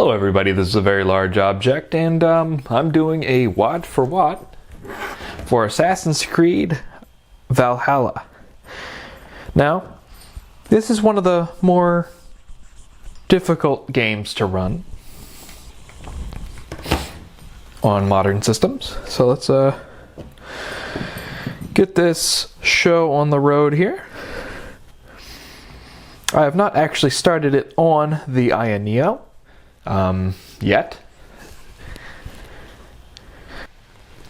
Hello everybody, this is a very large object, and I'm doing a watt for watt for Assassin's Creed Valhalla. Now, this is one of the more difficult games to run on modern systems. So let's get this show on the road here. I have not actually started it on the Neo yet.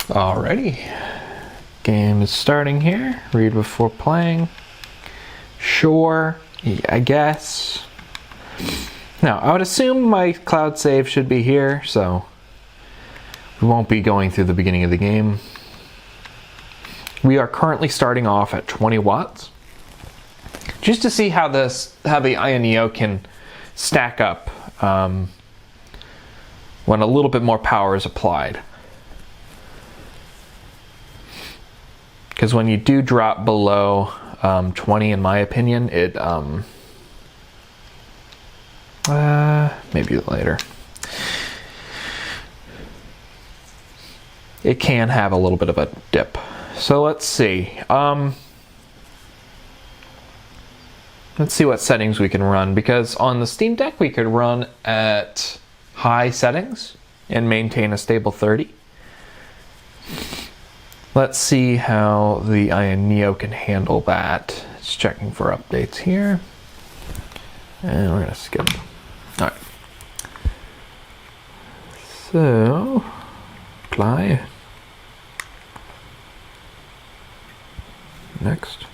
Alrighty, game is starting here. Read before playing. Sure, I guess. Now, I would assume my cloud save should be here, so we won't be going through the beginning of the game. We are currently starting off at 20 watts. Just to see how the Neo can stack up when a little bit more power is applied. Because when you do drop below 20, in my opinion, it maybe later. It can have a little bit of a dip. So let's see. Let's see what settings we can run, because on the Steam Deck we could run at high settings and maintain a stable 30. Let's see how the Neo can handle that. It's checking for updates here. And we're going to skip. Alright. So, apply. Next.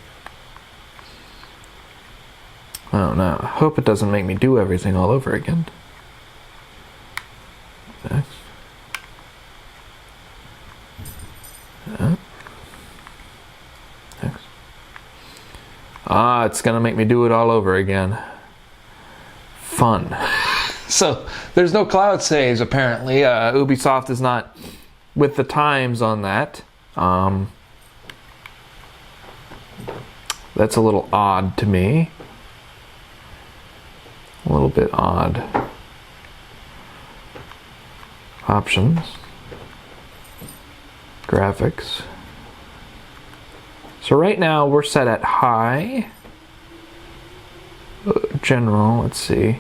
Oh no, I hope it doesn't make me do everything all over again. Next. Next. Ah, it's gonna make me do it all over again. Fun. So, there's no cloud saves apparently. Ubisoft is not with the times on that. That's a little odd to me. A little bit odd. Options. Graphics. So right now we're set at high. General, let's see.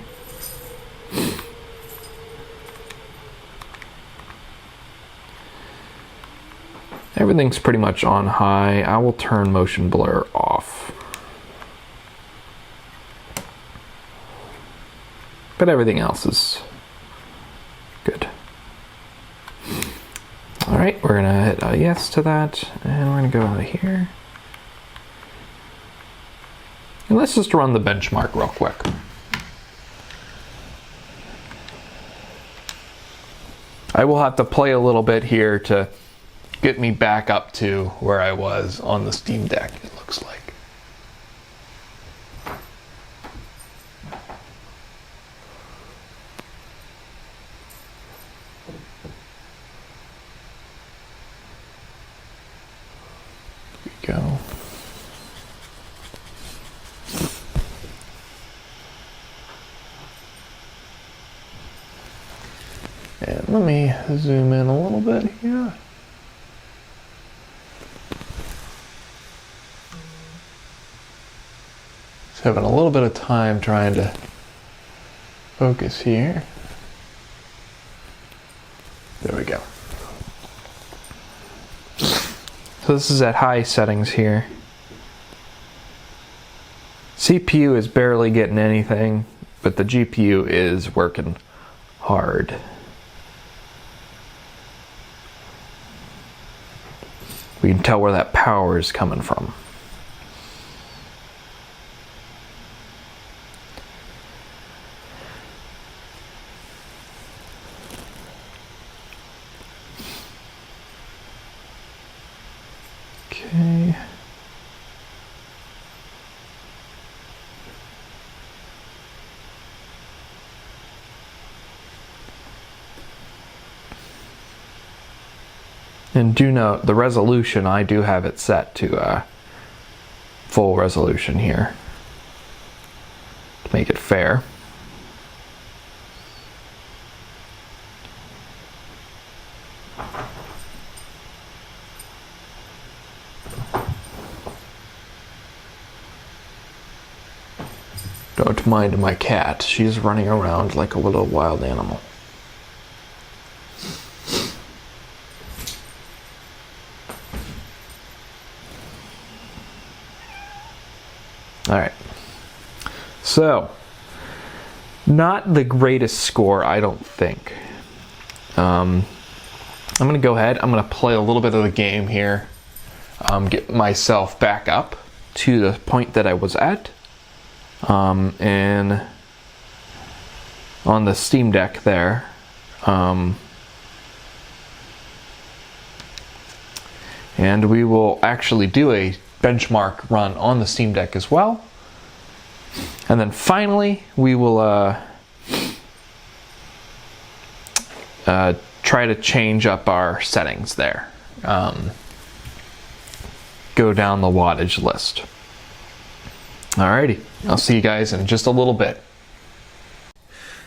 Everything's pretty much on high. I will turn motion blur off. But everything else is good. Alright, we're gonna hit a yes to that, and we're gonna go out of here. And let's just run the benchmark real quick. I will have to play a little bit here to get me back up to where I was on the Steam Deck, it looks like. Go. And let me zoom in a little bit here. Just having a little bit of time trying to focus here. There we go. So this is at high settings here. CPU is barely getting anything, but the GPU is working hard. We can tell where that power is coming from. Okay. And do note, the resolution, I do have it set to full resolution here to make it fair. Don't mind my cat. She's running around like a little wild animal. Alright. So, not the greatest score, I don't think. I'm going to go ahead. I'm going to play a little bit of the game here. Get myself back up to the point that I was at. And on the Steam Deck there. And we will actually do a benchmark run on the Steam Deck as well. And then finally, we will try to change up our settings there. Go down the wattage list. Alrighty, I'll see you guys in just a little bit.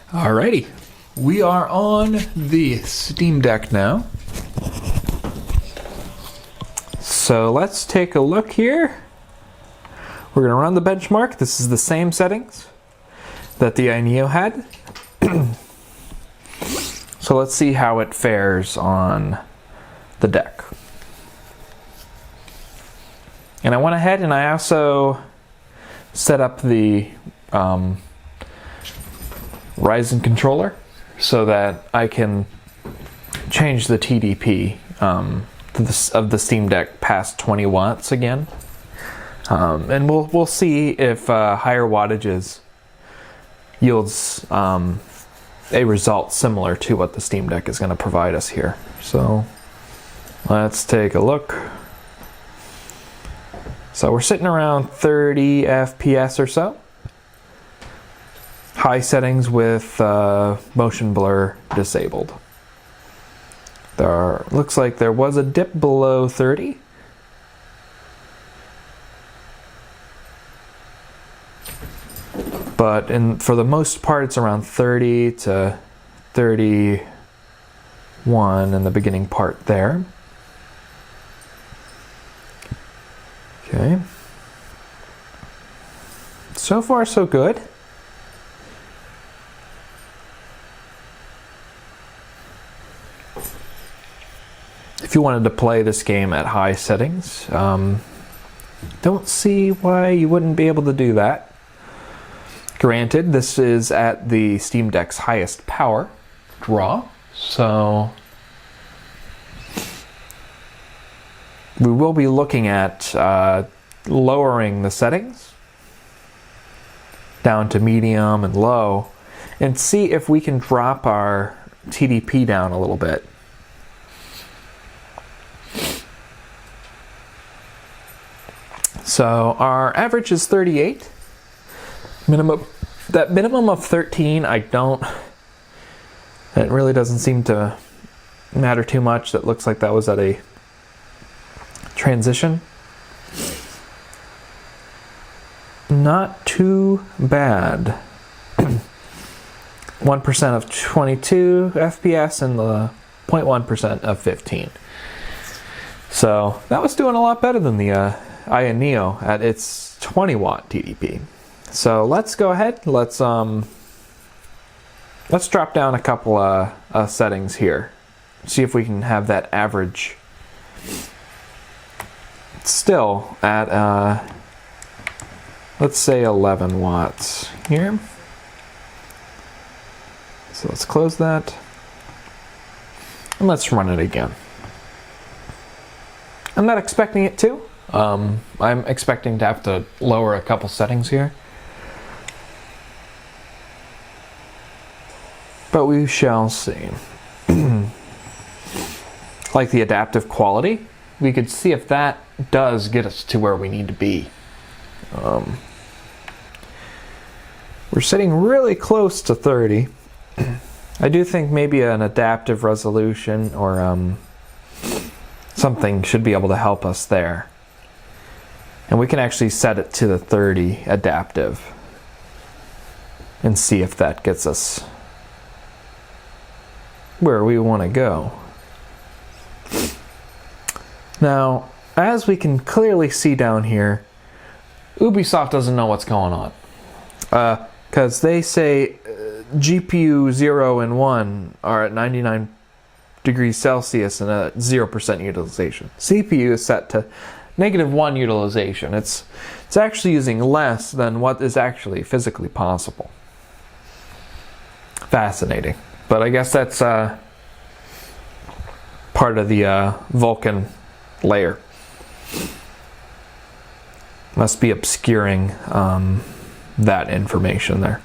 Alrighty, we are on the Steam Deck now. So let's take a look here. We're going to run the benchmark. This is the same settings that the iNeo had. So let's see how it fares on the deck. And I went ahead and I also set up the Ryzen controller so that I can change the TDP of the Steam Deck past 20 watts again. And we'll see if higher wattages yields a result similar to what the Steam Deck is going to provide us here. So let's take a look. So we're sitting around 30 FPS or so. High settings with motion blur disabled. Looks like there was a dip below 30. But for the most part, it's around 30 to 31 in the beginning part there. Okay. So far, so good. If you wanted to play this game at high settings, don't see why you wouldn't be able to do that. Granted, this is at the Steam Deck's highest power draw, so we will be looking at lowering the settings down to medium and low and see if we can drop our TDP down a little bit. So our average is 38. That minimum of 13, it really doesn't seem to matter too much. That looks like that was at a transition. Not too bad. 1% of 22 FPS and the 0.1% of 15. So that was doing a lot better than the iNeo at its 20 watt TDP. So let's go ahead. Let's drop down a couple settings here. See if we can have that average still at let's say 11 watts here. So let's close that and let's run it again. I'm not expecting it to. I'm expecting to have to lower a couple settings here. But we shall see. Like the adaptive quality, we could see if that does get us to where we need to be. We're sitting really close to 30. I do think maybe an adaptive resolution or something should be able to help us there. And we can actually set it to the 30 adaptive and see if that gets us where we want to go. Now, as we can clearly see down here, Ubisoft doesn't know what's going on. Because they say GPU 0 and 1 are at 99 degrees Celsius and at 0% utilization. CPU is set to -1 utilization. It's actually using less than what is actually physically possible. Fascinating. But I guess that's part of the Vulkan layer. Must be obscuring that information there.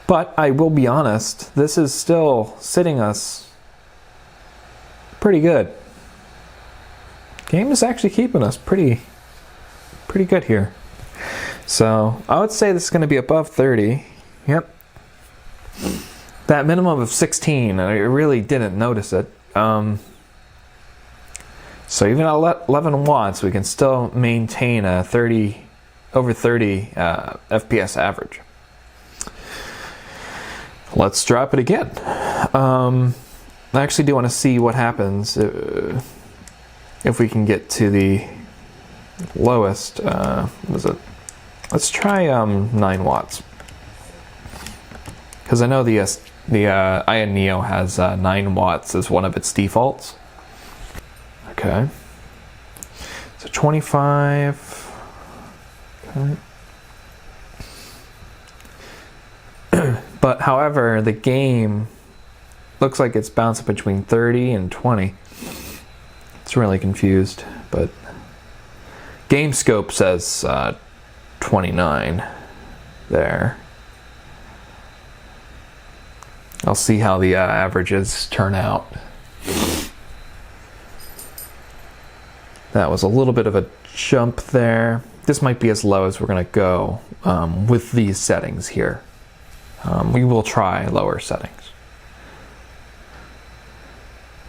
But I will be honest, this is still sitting us pretty good. Game is actually keeping us pretty good here. So I would say this is going to be above 30. Yep. That minimum of 16, I really didn't notice it. So even at 11 watts, we can still maintain a over 30 FPS average. Let's drop it again. I actually do want to see what happens if we can get to the lowest. What is it? Let's try 9 watts. Because I know the Aya Neo has 9 watts as one of its defaults. Okay. So 25. Okay. But however, the game looks like it's bouncing between 30 and 20. It's really confused, but GameScope says 29 there. I'll see how the averages turn out. That was a little bit of a jump there. This might be as low as we're going to go with these settings here. We will try lower settings.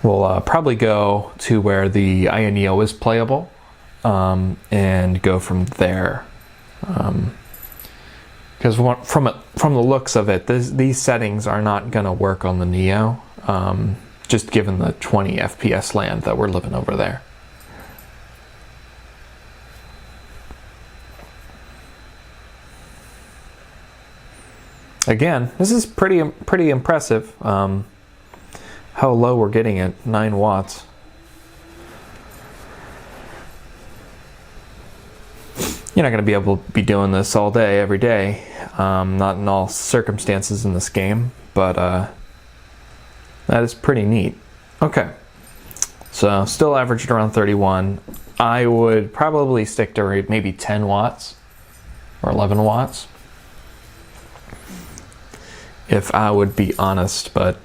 We'll probably go to where the Aya Neo is playable and go from there. Because from the looks of it, these settings are not going to work on the Neo, just given the 20 FPS land that we're living over there. Again, this is pretty impressive. How low we're getting at 9 watts. You're not going to be able to be doing this all day, every day. Not in all circumstances in this game, but that is pretty neat. Okay, so still averaged around 31. I would probably stick to maybe 10 watts or 11 watts. If I would be honest, but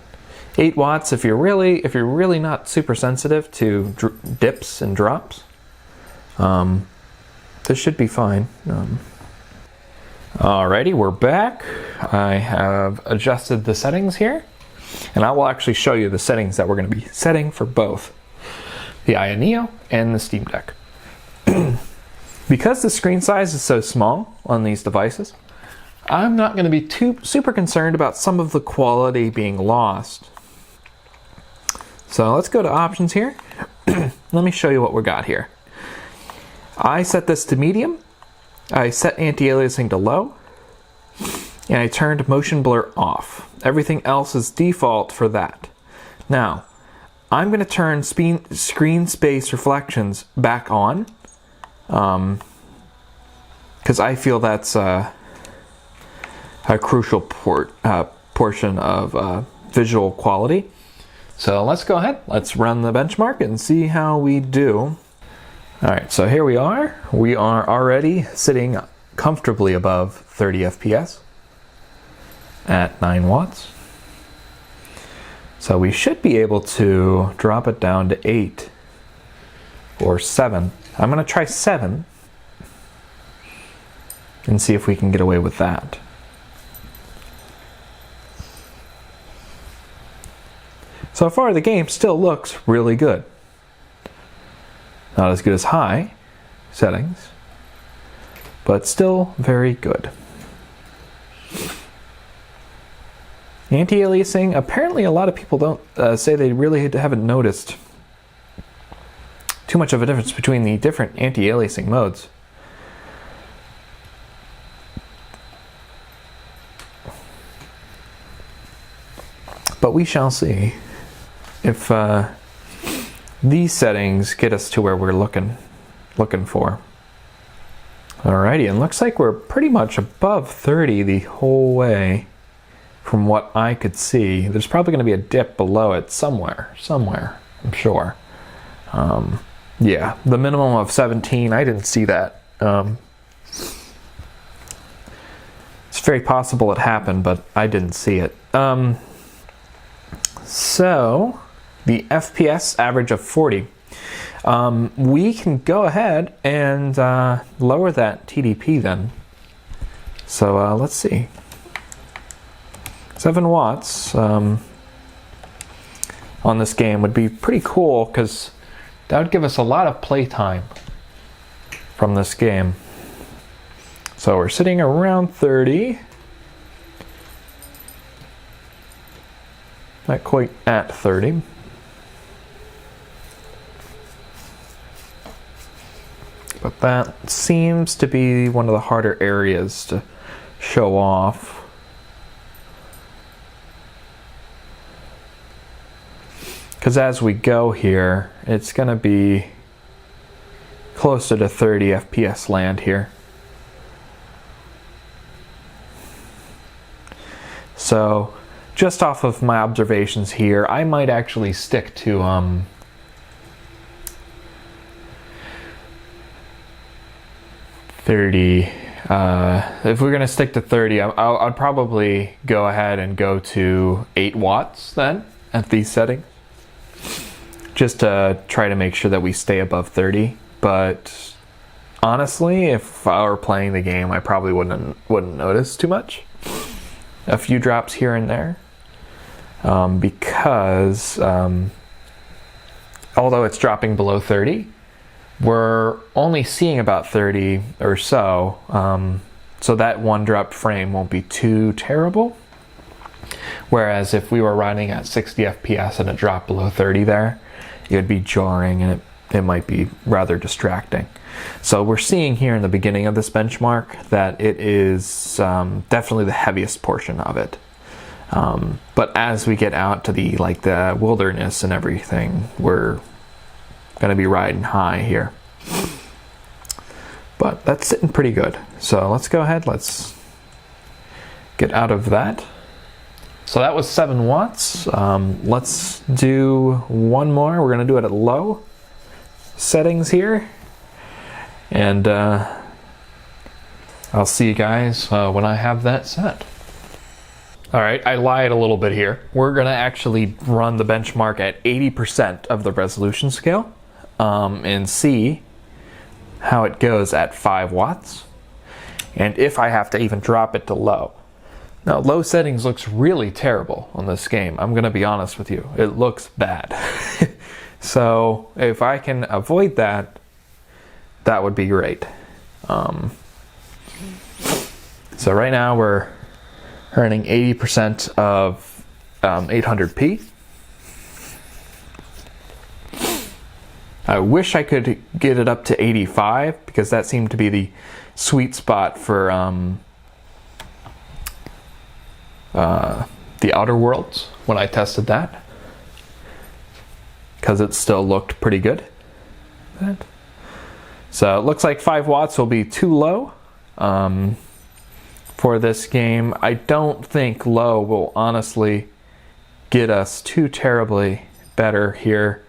8 watts if you're really not super sensitive to dips and drops. This should be fine. Alrighty, we're back. I have adjusted the settings here, and I will actually show you the settings that we're going to be setting for both the Aya Neo and the Steam Deck. Because the screen size is so small on these devices, I'm not going to be super concerned about some of the quality being lost. So let's go to options here. Let me show you what we got here. I set this to medium. I set anti-aliasing to low. And I turned motion blur off. Everything else is default for that. Now, I'm going to turn screen space reflections back on. Because I feel that's a crucial portion of visual quality. So let's go ahead, let's run the benchmark and see how we do. Alright, so here we are. We are already sitting comfortably above 30 FPS at 9 watts. So we should be able to drop it down to 8 or 7. I'm going to try 7 and see if we can get away with that. So far, the game still looks really good. Not as good as high settings, but still very good. Anti-aliasing, apparently a lot of people don't say they really haven't noticed too much of a difference between the different anti-aliasing modes. But we shall see if these settings get us to where we're looking for. Alrighty, and looks like we're pretty much above 30 the whole way from what I could see. There's probably going to be a dip below it somewhere, I'm sure. Yeah, the minimum of 17, I didn't see that. It's very possible it happened, but I didn't see it. So, the FPS average of 40. We can go ahead and lower that TDP then. So let's see. 7 watts on this game would be pretty cool, because that would give us a lot of playtime from this game. So we're sitting around 30. Not quite at 30. But that seems to be one of the harder areas to show off. Because as we go here, it's going to be closer to 30 FPS land here. So, just off of my observations here, I might actually stick to 30. If we're gonna stick to 30, I'd probably go ahead and go to 8 watts then at these settings, just to try to make sure that we stay above 30. But honestly, if I were playing the game, I probably wouldn't notice too much. A few drops here and there, because although it's dropping below 30, we're only seeing about 30 or so, so that one drop frame won't be too terrible. Whereas if we were running at 60 FPS and a drop below 30 there, it would be jarring, and it might be rather distracting. So we're seeing here in the beginning of this benchmark that it is definitely the heaviest portion of it. But as we get out to the wilderness and everything, we're going to be riding high here. But that's sitting pretty good. So let's go ahead, let's get out of that. So that was 7 watts. Let's do one more. We're going to do it at low settings here. And I'll see you guys when I have that set. Alright, I lied a little bit here. We're going to actually run the benchmark at 80% of the resolution scale and see how it goes at 5 watts. And if I have to even drop it to low. Now, low settings looks really terrible on this game. I'm going to be honest with you. It looks bad. So if I can avoid that, that would be great. So right now we're earning 80% of 800p. I wish I could get it up to 85, because that seemed to be the sweet spot for the Outer Worlds when I tested that, because it still looked pretty good. So it looks like 5 watts will be too low for this game. I don't think low will honestly get us too terribly better here.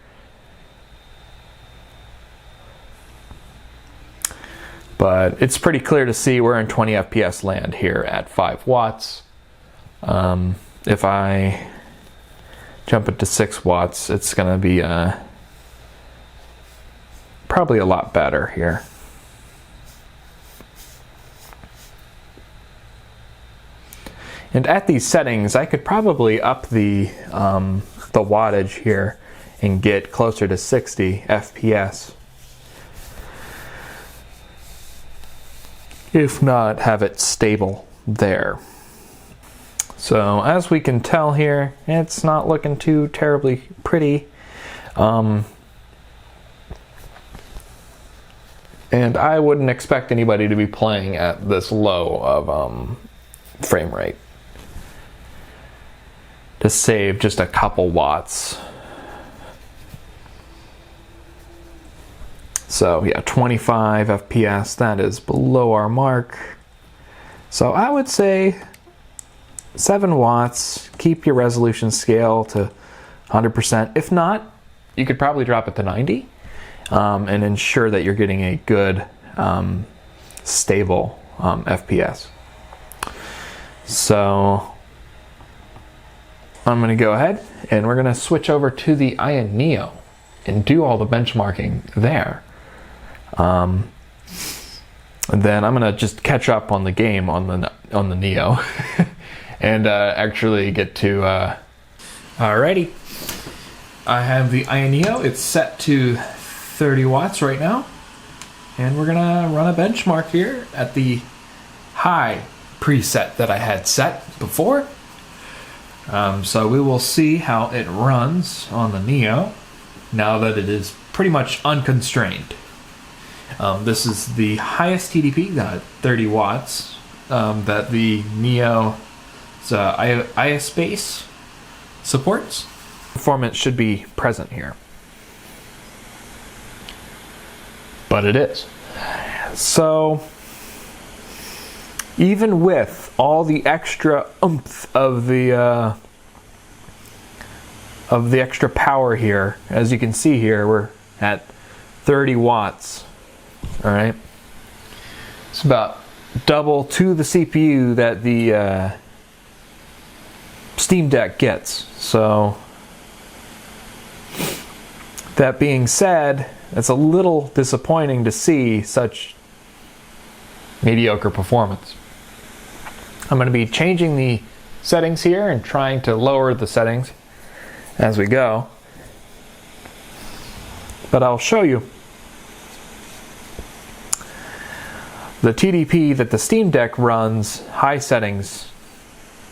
But it's pretty clear to see we're in 20 FPS land here at 5 watts. If I jump it to 6 watts, it's going to be probably a lot better here. And at these settings, I could probably up the wattage here and get closer to 60 FPS. If not, have it stable there. So as we can tell here, it's not looking too terribly pretty. And I wouldn't expect anybody to be playing at this low of frame rate. to save just a couple watts. So yeah, 25 FPS, that is below our mark. So I would say 7 watts, keep your resolution scale to 100%. If not, you could probably drop it to 90 and ensure that you're getting a good, stable FPS. So I'm going to go ahead and we're going to switch over to the Aya Neo and do all the benchmarking there. And then I'm gonna just catch up on the game on the Neo and actually get to alrighty. I have the Aya Neo. It's set to 30 watts right now, and we're gonna run a benchmark here at the high preset that I had set before. So we will see how it runs on the Neo now that it is pretty much unconstrained. This is the highest TDP, 30 watts, that the Neo Aya Space supports. Performance should be present here, but it is. So even with all the extra oomph of the extra power here, as you can see here, we're at 30 watts. All right, it's about double to the CPU that the Steam Deck gets. So that being said, it's a little disappointing to see such mediocre performance. I'm going to be changing the settings here and trying to lower the settings as we go, but I'll show you. The TDP that the Steam Deck runs, high settings,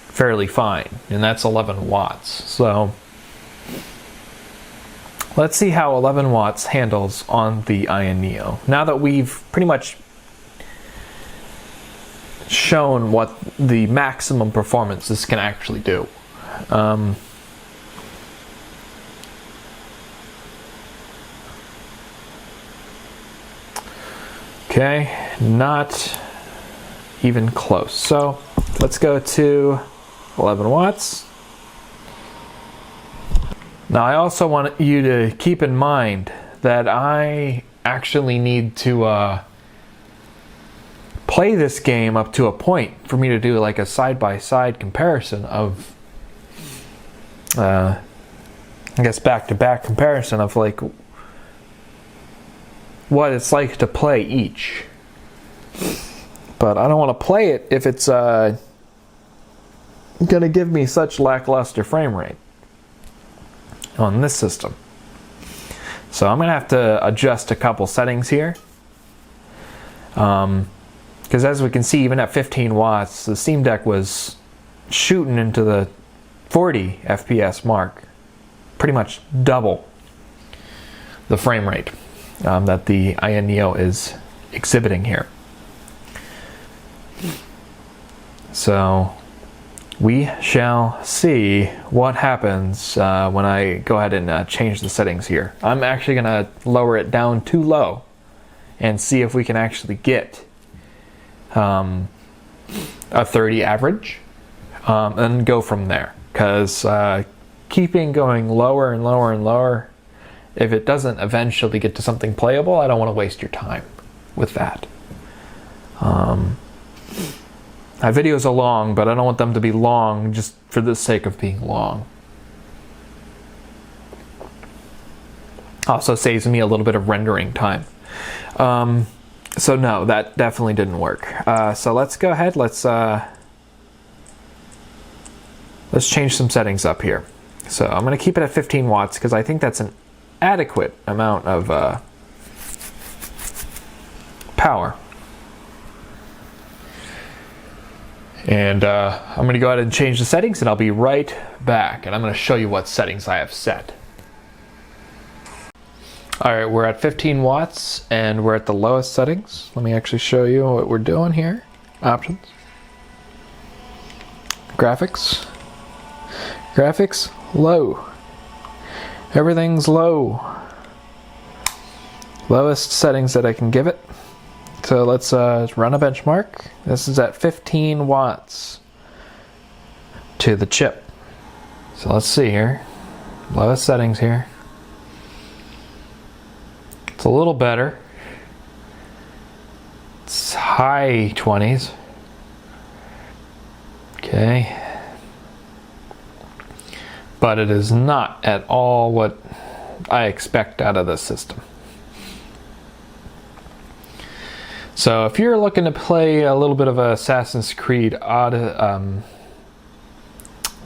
fairly fine, and that's 11 watts. So let's see how 11 watts handles on the Aya Neo. Now that we've pretty much shown what the maximum performance this can actually do. Okay, not even close. So let's go to 11 watts. Now I also want you to keep in mind that I actually need to play this game up to a point for me to do like a side-by-side comparison of I guess back-to-back comparison of like what it's like to play each. But I don't want to play it if it's going to give me such lackluster frame rate on this system. So I'm going to have to adjust a couple settings here. Because as we can see, even at 15 watts, the Steam Deck was shooting into the 40 FPS mark. Pretty much double the frame rate that the Aya Neo is exhibiting here. So we shall see what happens when I go ahead and change the settings here. I'm actually going to lower it down too low and see if we can actually get a 30 average and go from there. Because keeping going lower and lower and lower, if it doesn't eventually get to something playable, I don't want to waste your time with that. My videos are long, but I don't want them to be long just for the sake of being long. Also saves me a little bit of rendering time. So no, that definitely didn't work. So let's go ahead, let's change some settings up here. So I'm going to keep it at 15 watts because I think that's an adequate amount of power. And I'm going to go ahead and change the settings, and I'll be right back. And I'm going to show you what settings I have set. Alright, we're at 15 watts, and we're at the lowest settings. Let me actually show you what we're doing here. Options. Graphics. Graphics, low. Everything's low. Lowest settings that I can give it. So let's run a benchmark. This is at 15 watts to the chip. So let's see here. Lowest settings here. It's a little better. It's high 20s. Okay. But it is not at all what I expect out of this system. So if you're looking to play a little bit of Assassin's Creed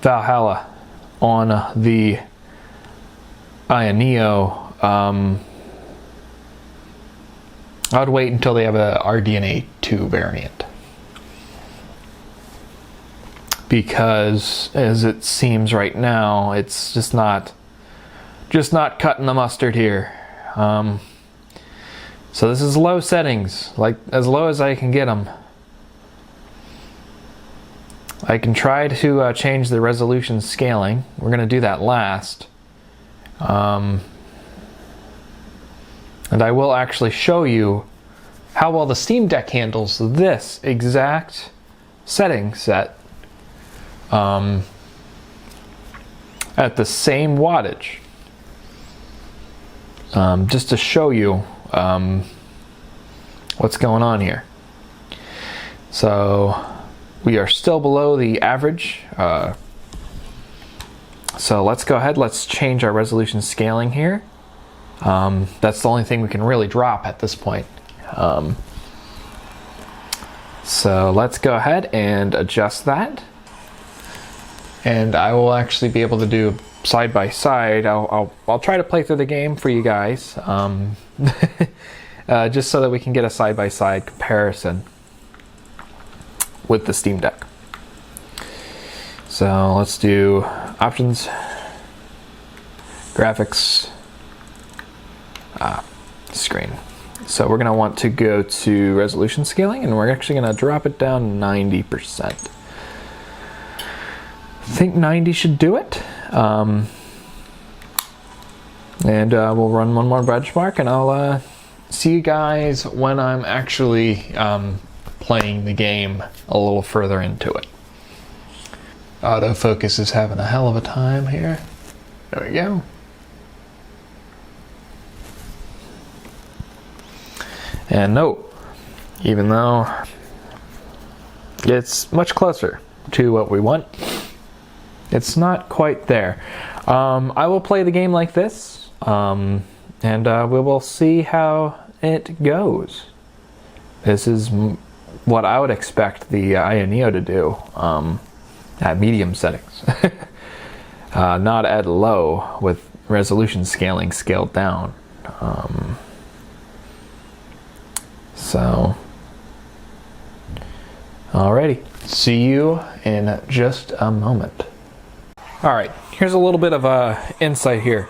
Valhalla on the Neo, I'd wait until they have a RDNA 2 variant. Because as it seems right now, it's just not cutting the mustard here. So this is low settings, like as low as I can get them. I can try to change the resolution scaling. We're going to do that last. And I will actually show you how well the Steam Deck handles this exact setting set at the same wattage. Just to show you what's going on here. So we are still below the average. So let's go ahead, let's change our resolution scaling here. That's the only thing we can really drop at this point. So let's go ahead and adjust that. And I will actually be able to do side by side. I'll try to play through the game for you guys, just so that we can get a side by side comparison with the Steam Deck. So let's do options, graphics, screen. So we're going to want to go to resolution scaling, and we're actually going to drop it down 90%. I think 90 should do it. And we'll run one more benchmark, and I'll see you guys when I'm actually playing the game a little further into it. Autofocus is having a hell of a time here. There we go. And no, even though it's much closer to what we want, it's not quite there. I will play the game like this, and we will see how it goes. This is what I would expect the Neo to do at medium settings, not at low with resolution scaling scaled down. So, alrighty, see you in just a moment. Alright, here's a little bit of insight here.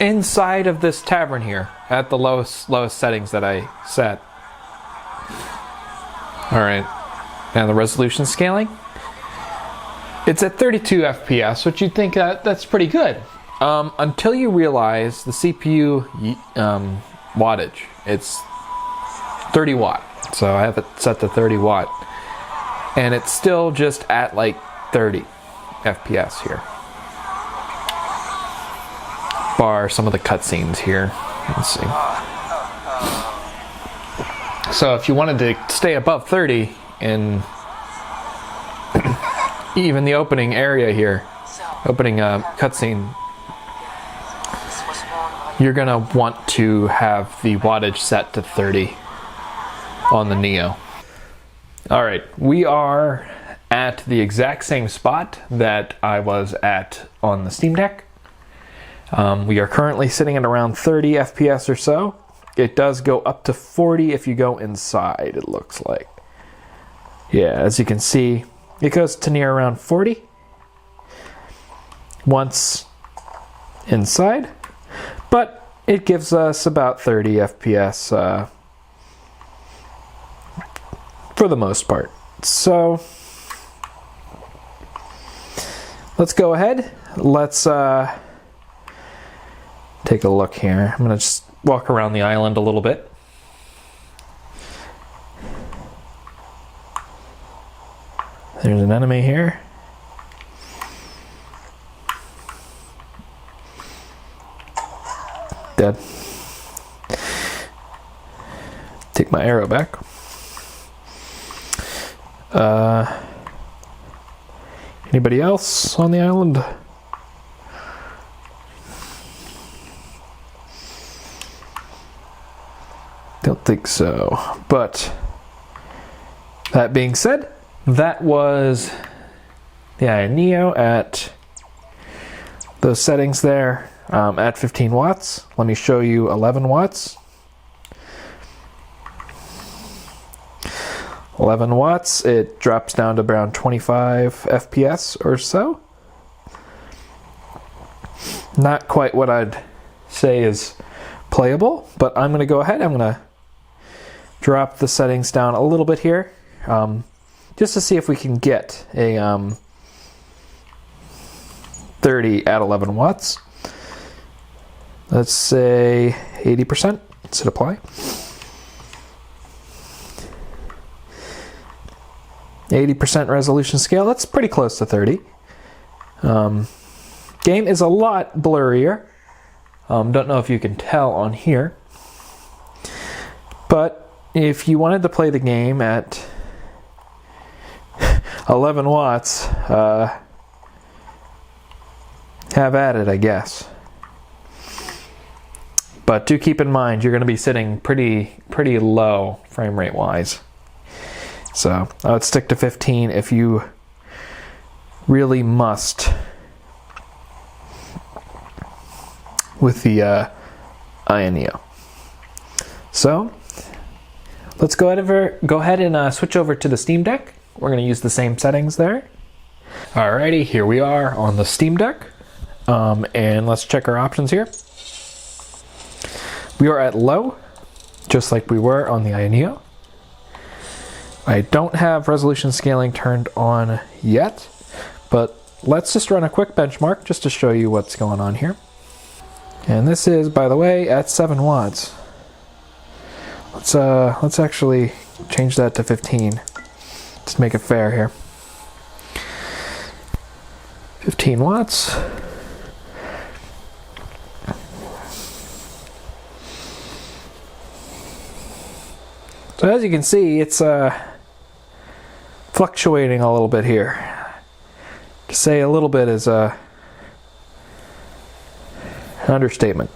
Inside of this tavern here, at the lowest settings that I set. Alright, and the resolution scaling, it's at 32 FPS, which you'd think that's pretty good. Until you realize the CPU wattage. It's 30 watt, so I have it set to 30 watt, and it's still just at like 30 FPS here, bar some of the cutscenes here. Let's see. So if you wanted to stay above 30 in even the opening area here, opening cutscene, you're gonna want to have the wattage set to 30 on the Neo. Alright, we are at the exact same spot that I was at on the Steam Deck. We are currently sitting at around 30 FPS or so. It does go up to 40 if you go inside, it looks like. Yeah, as you can see, it goes to near around 40 once inside. But it gives us about 30 FPS for the most part. So let's go ahead. Let's take a look here. I'm gonna just walk around the island a little bit. There's an enemy here. Dead. Take my arrow back. Anybody else on the island? Don't think so. But that being said, that was Neo at those settings there at 15 watts. Let me show you 11 watts. 11 watts, it drops down to around 25 FPS or so. Not quite what I'd say is playable, but I'm going to go ahead. I'm going to drop the settings down a little bit here. Just to see if we can get a 30 at 11 watts. Let's say 80%. Let's hit apply. 80% resolution scale. That's pretty close to 30. Game is a lot blurrier. Don't know if you can tell on here. But if you wanted to play the game at 11 watts, have at it, I guess. But do keep in mind, you're going to be sitting pretty low frame rate wise. So I would stick to 15 if you really must with the Neo. So let's go ahead and switch over to the Steam Deck. We're going to use the same settings there. Alrighty, here we are on the Steam Deck. And let's check our options here. We are at low, just like we were on the Neo. I don't have resolution scaling turned on yet, but let's just run a quick benchmark just to show you what's going on here. And this is, by the way, at 7 watts. Let's actually change that to 15. Let's make it fair here. 15 watts. So as you can see, it's fluctuating a little bit here. To say a little bit is an understatement.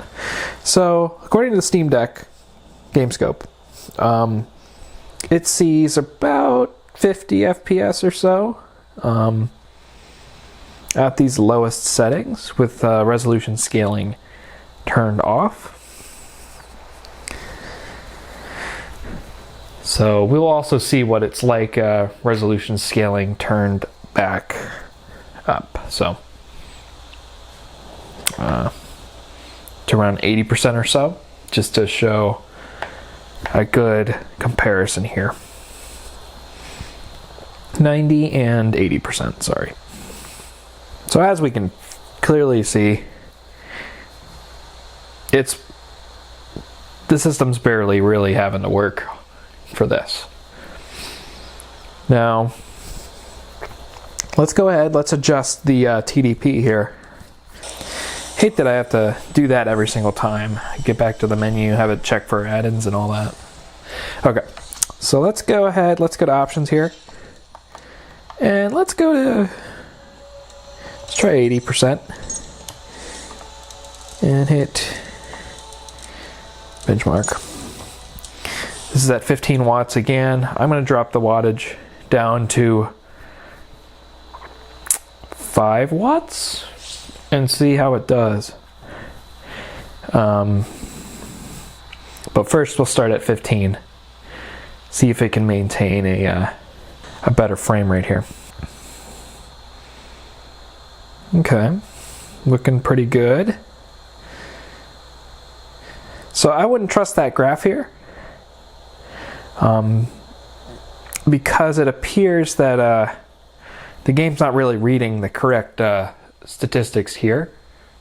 So according to the Steam Deck GameScope, it sees about 50 FPS or so at these lowest settings with resolution scaling turned off. So we'll also see what it's like resolution scaling turned back up. So to around 80% or so, just to show a good comparison here. 90 and 80%, sorry. So as we can clearly see, the system's barely really having to work for this. Now, let's go ahead, let's adjust the TDP here. Hate that I have to do that every single time. Get back to the menu, have it check for add-ins and all that. Okay, so let's go ahead, let's go to options here. And let's try 80% and hit benchmark. This is at 15 watts again. I'm going to drop the wattage down to 5 watts and see how it does. But first we'll start at 15. See if it can maintain a better frame rate here. Okay, looking pretty good. So I wouldn't trust that graph here. Because it appears that the game's not really reading the correct statistics here.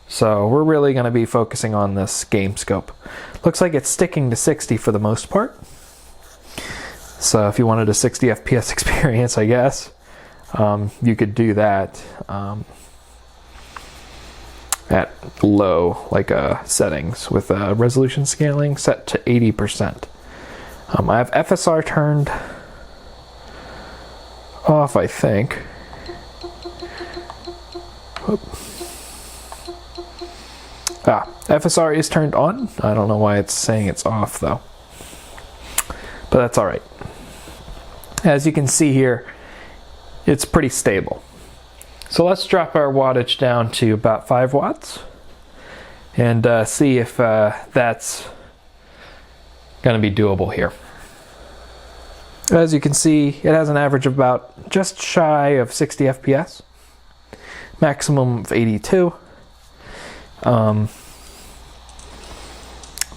So we're really going to be focusing on this game scope. Looks like it's sticking to 60 for the most part. So if you wanted a 60 FPS experience, I guess, you could do that at low settings with resolution scaling set to 80%. I have FSR turned off, I think. Oop. FSR is turned on. I don't know why it's saying it's off though. But that's alright. As you can see here, it's pretty stable. So let's drop our wattage down to about 5 watts and see if that's going to be doable here. As you can see, it has an average of about just shy of 60 FPS, maximum of 82.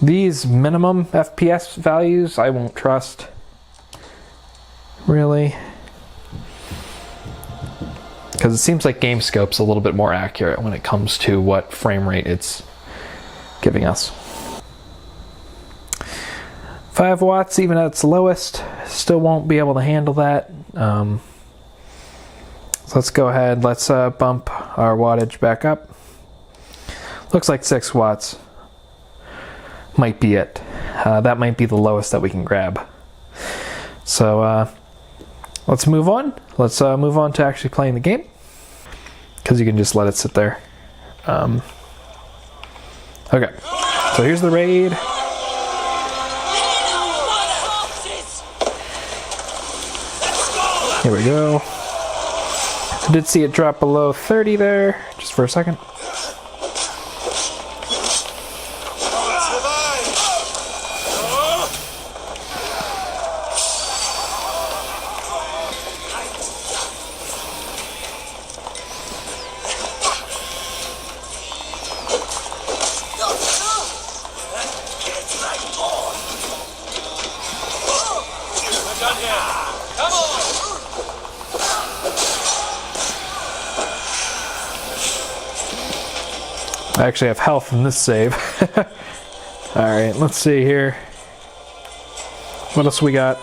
These minimum FPS values I won't trust, really, because it seems like GameScope's a little bit more accurate when it comes to what frame rate it's giving us. 5 watts, even at its lowest, still won't be able to handle that. So let's go ahead, let's bump our wattage back up. Looks like 6 watts might be it. That might be the lowest that we can grab. So let's move on. Let's move on to actually playing the game, because you can just let it sit there. Okay, so here's the raid. Here we go. I did see it drop below 30 there, just for a second. I actually have health in this save. Alright, let's see here. What else we got?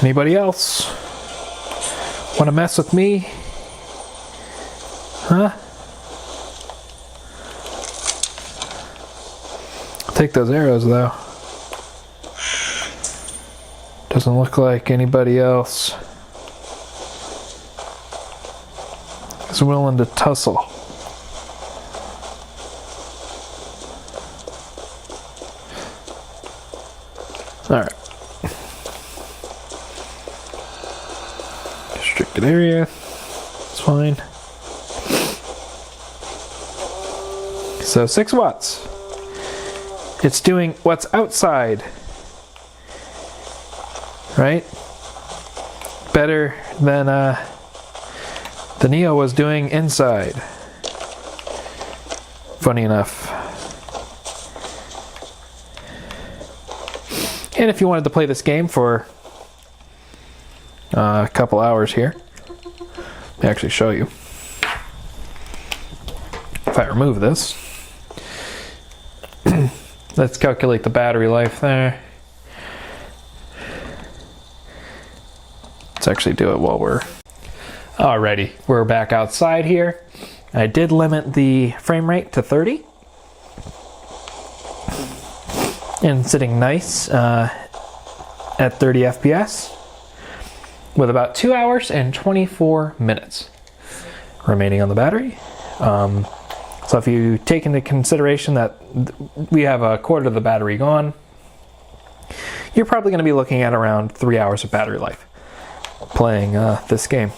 Anybody else want to mess with me? Huh? I'll take those arrows though. Doesn't look like anybody else is willing to tussle. Alright. Restricted area. It's fine. So 6 watts. It's doing what's outside. Right? Better than the Neo was doing inside. Funny enough. And if you wanted to play this game for a couple hours here, let me actually show you. If I remove this, let's calculate the battery life there. Let's actually do it while we're... Alrighty, we're back outside here. I did limit the frame rate to 30. And sitting nice at 30 FPS. With about 2 hours and 24 minutes remaining on the battery. So if you take into consideration that we have a quarter of the battery gone, you're probably going to be looking at around 3 hours of battery life playing this game.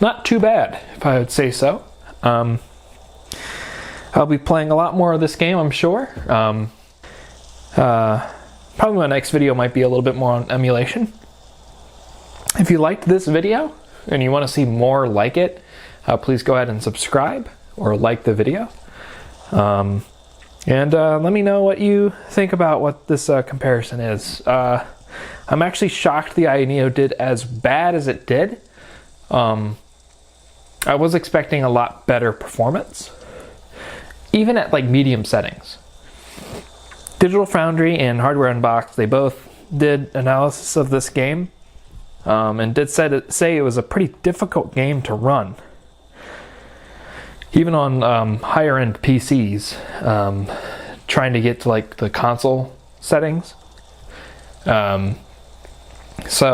Not too bad, if I would say so. I'll be playing a lot more of this game, I'm sure. Probably my next video might be a little bit more on emulation. If you liked this video and you want to see more like it, please go ahead and subscribe or like the video. And let me know what you think about what this comparison is. I'm actually shocked the Neo did as bad as it did. I was expecting a lot better performance, even at like medium settings. Digital Foundry and Hardware Unboxed, they both did analysis of this game and did say it was a pretty difficult game to run, even on higher end PCs, trying to get to like the console settings. So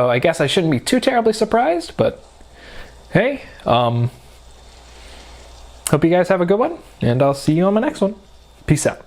I guess I shouldn't be too terribly surprised, but hey, hope you guys have a good one, and I'll see you on my next one. Peace out.